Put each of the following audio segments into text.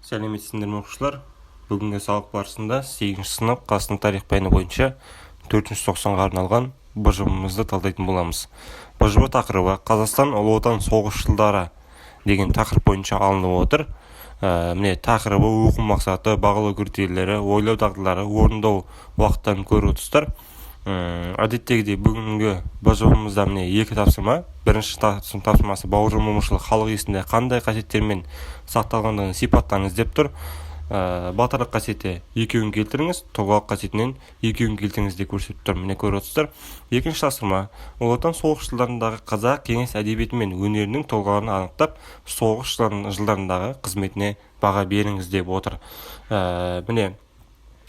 Сәлеметсіңдер ме оқушылар? Бүгінгі сабақ барысында 8-ші сынып Қазақстан тарих пәні бойынша 4-ші тоқсанға арналған бұжымымызды талдайтын боламыз. Бұжымы тақырыбы Қазақстан ұлы отан соғыс жылдары деген тақырып бойынша алынып отыр. Міне тақырыбы, оқу мақсаты, бағалау критерийлері, ойлау дағдылары, орындау уақыттарын көріп отырсыздар. Әдеттегідей бүгінгі бұжымымызда міне екі тапсырма. Бірінші тапсырмасы Бауыржан Момышұлы халық есінде қандай қасиеттермен сақталғандығын сипаттаңыз деп тұр. Батырлық қасиеті екеуін келтіріңіз, тұлғалық қасиетінен екеуін келтіріңіз деп көрсетіп тұр. Міне көріп отырсыздар. Екінші тапсырма ұлы отан соғыс жылдарындағы қазақ кеңес әдебиеті мен өнерінің тұлғаларын анықтап, соғыс жылдарындағы қызметіне баға беріңіз деп отыр. Міне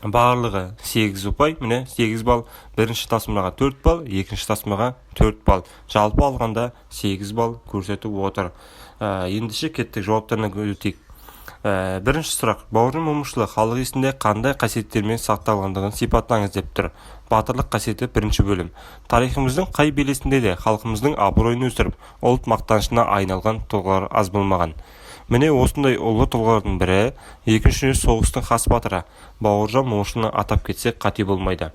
барлығы 8 ұпай, міне 8 балл, бірінші тапсырмаға 4 балл, екінші тапсырмаға 4 балл. Жалпы алғанда 8 балл көрсетіп отыр. Ендеше кеттік жауаптарына өтейік. Бірінші сұрақ. Бауыржан Момышұлы халық есінде қандай қасиеттермен сақталғандығын сипаттаңыз деп тұр. Батырлық қасиеті бірінші бөлім. Тарихымыздың қай белесінде де халқымыздың абыройын өсіріп, ұлт мақтанышына айналған тұлғалар аз болмаған. Міне осындай ұлы тұлғалардың бірі, екінші соғыстың хас батыры Бауыржан Момышұлыны атап кетсек қате болмайды.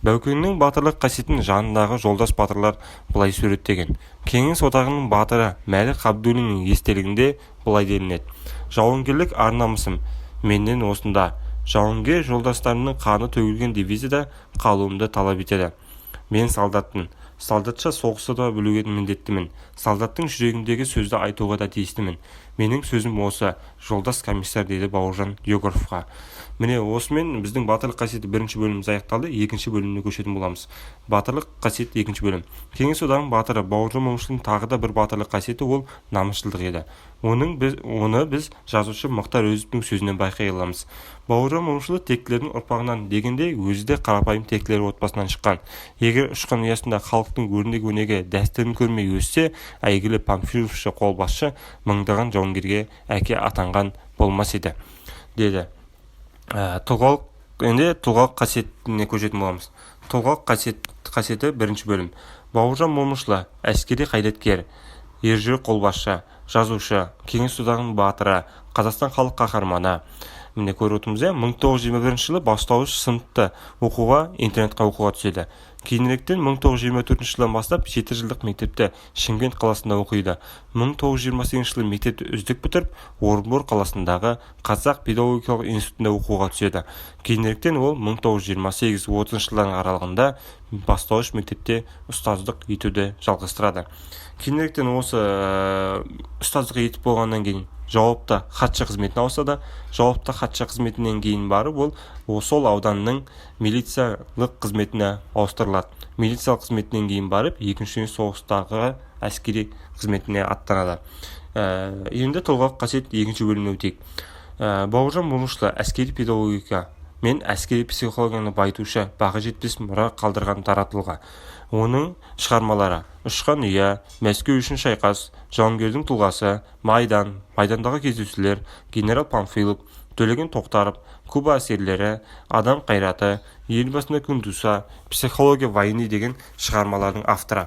Баукеңнің батырлық қасиетін жанындағы жолдас батырлар былай суреттеген. Кеңес одағының батыры Мәлік Ғабдуллиннің естелігінде былай делінеді. Жауынгерлік ар-намысым менен осында. Жауынгер жолдастарымның қаны төгілген дивизияда қалуымды талап етеді. Мен солдатпын. Солдатша соғысты да білуге міндеттімін. Солдаттың жүрегіндегі сөзді айтуға да тиістімін. Менің сөзім осы, жолдас комиссар, дейді Бауыржан Егоровқа. Міне осымен біздің батырлық қасиеті бірінші бөліміміз аяқталды. Екінші бөліміне көшетін боламыз. Батырлық қасиет екінші бөлім. Кеңес одағының батыры Бауыржан Момышұлының тағы да бір батырлық қасиеті ол намысшылдық еді. Оны біз жазушы Мұхтар Әуезовтің сөзінен байқай аламыз. Бауыржан Момышұлы тектілердің ұрпағынан дегенде өзі де қарапайым тектілер отбасынан шыққан. Егер ұшқан ұясында халықтың өрнек өнеге дәстүрін көрмей өссе, әйгілі панфиловшы қолбасшы мыңдаған жауынгерге әке атанған болмас еді, деді. Тұлғалық қасиетіне көшетін боламыз. Тұлғалық қасиеті бірінші бөлім. Бауыржан Момышұлы әскери қайраткер, ержүрек қолбасшы, жазушы, кеңес одағының батыры, Қазақстан халық қаһарманы. Міне көріп отырмыз, 1921 жылы бастауыш сыныпты оқуға, интернетқа оқуға түседі. Кейініректен 1924 жылдан бастап 7 жылдық мектепті Шымкент қаласында оқиды. 1928 жылы мектепті үздік бітіріп, Орынбор қаласындағы Қазақ педагогикалық институтында оқуға түседі. Кейініректен ол 1928-30 жылдардың аралығында бастауыш мектепте ұстаздық етуді жалғастырады. Кейініректен осы ұстаздық етіп болғаннан кейін жауапты хатшы қызметіне ауысады. Жауапты хатшы қызметінен кейін барып ол сол ауданның милициялық қызметіне ауыстырылады. Милициялық қызметінен кейін барып екінші соғыстағы әскери қызметіне аттанады. Енді тұлғалық қасиет екінші бөліміне өтейік. Бауыржан Момышұлы әскери педагогика мен әскери психологияны байытушы, баға жетпес мұра қалдырған дара тұлға. Оның шығармалары Ұшқан ұя, Мәскеу үшін шайқас, Жауынгердің тұлғасы, Майдандағы кездесулер, Генерал Панфилов, Төлеген Тоқтаров, Куба әсерлері, Адам қайраты, Елбасына күн туса, Психология войны деген шығармалардың авторы.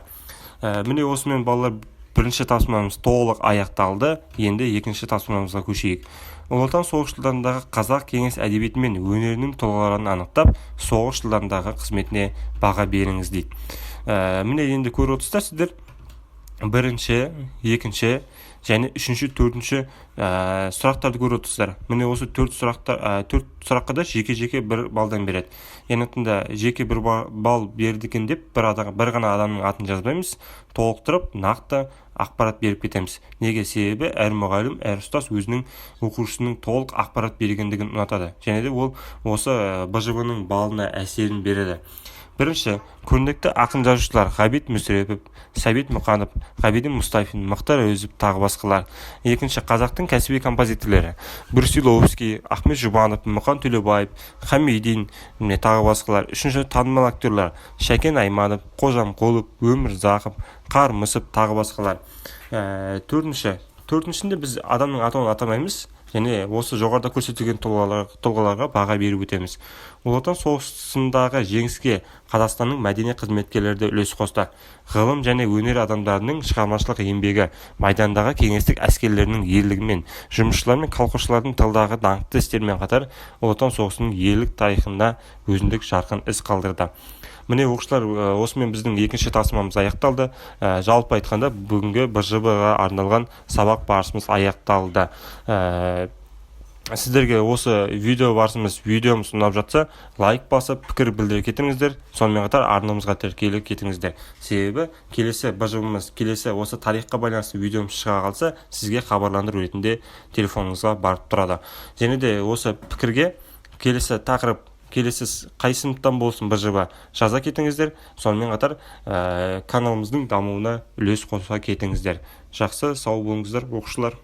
Міне осымен балалар бірінші тапсырмамыз толық аяқталды. Енді екінші тапсырмамызға көшейік. Ұлы отан соғыс жылдарындағы қазақ кеңес әдебиеті мен өнерінің тұлғаларын анықтап, соғыс жылдарындағы қызметіне баға беріңіз дейді. Міне енді көріп отырсыздар сіздер бірінші, екінші және үшінші, төртінші сұрақтарды көріп отырсыздар. Міне осы төрт сұраққа да жеке бір балдан береді. Яғни жеке бір балл берді екен деп бір ғана адамның атын жазбаймыз, толықтырып нақты ақпарат беріп кетеміз. Неге? Себебі әр мұғалім, әр ұстаз өзінің оқушысының толық ақпарат бергендігін ұнатады. Және де ол осы БЖБ-ның балына әсерін береді. Бірінші, көрнекті ақын жазушылар Ғабит Мүсірепов, Сәбит Мұқанов, Ғабиден Мұстафин, Мұхтар Әуезов тағы басқалар. Екінші, қазақтың кәсіби композиторлары Брусиловский, Ахмет Жұбанов, Мұқан Төлебаев, Хамидин тағы басқалар. Үшінші, танымал актерлар Шәкен Айманов, Қожамқұлов, Өмірзақов, Қармысов тағы басқалар. Төртіншінде біз адамның атауын атамаймыз, және осы жоғарыда көрсетілген тұлғаларға баға беріп өтеміз. Ұлы Отан соғысындағы жеңіске Қазақстанның мәдени қызметкерлері де үлес қосты. Ғылым және өнер адамдарының шығармашылық еңбегі, майдандағы кеңестік әскерлерінің ерлігімен, жұмысшылар мен колхозшылардың тылдағы даңқты істермен қатар Ұлы Отан соғысының ерлік тарихында өзіндік жарқын із қалдырды. Міне оқушылар, осымен біздің екінші тапсырмамыз аяқталды. Жалпы айтқанда бүгінгі БЖБ-ға арналған сабақ барысымыз аяқталды. Сіздерге осы видеомыз ұнап жатса, лайк басып, пікір білдіре кетіңіздер. Сонымен қатар арнамызға тіркеліп кетіңіздер. Себебі келесі БЖБ-мыз, келесі осы тарихқа байланысты видеомыз шыға қалса, сізге хабарландыру ретінде телефоныңызға барып тұрады. Және де осы пікірге келесі тақырып, келесі қай сыныптан болсын БЖБ жаза кетіңіздер. Сонымен қатар каналымыздың дамуына үлес қоса кетіңіздер. Жақсы, сау болыңыздар оқушылар.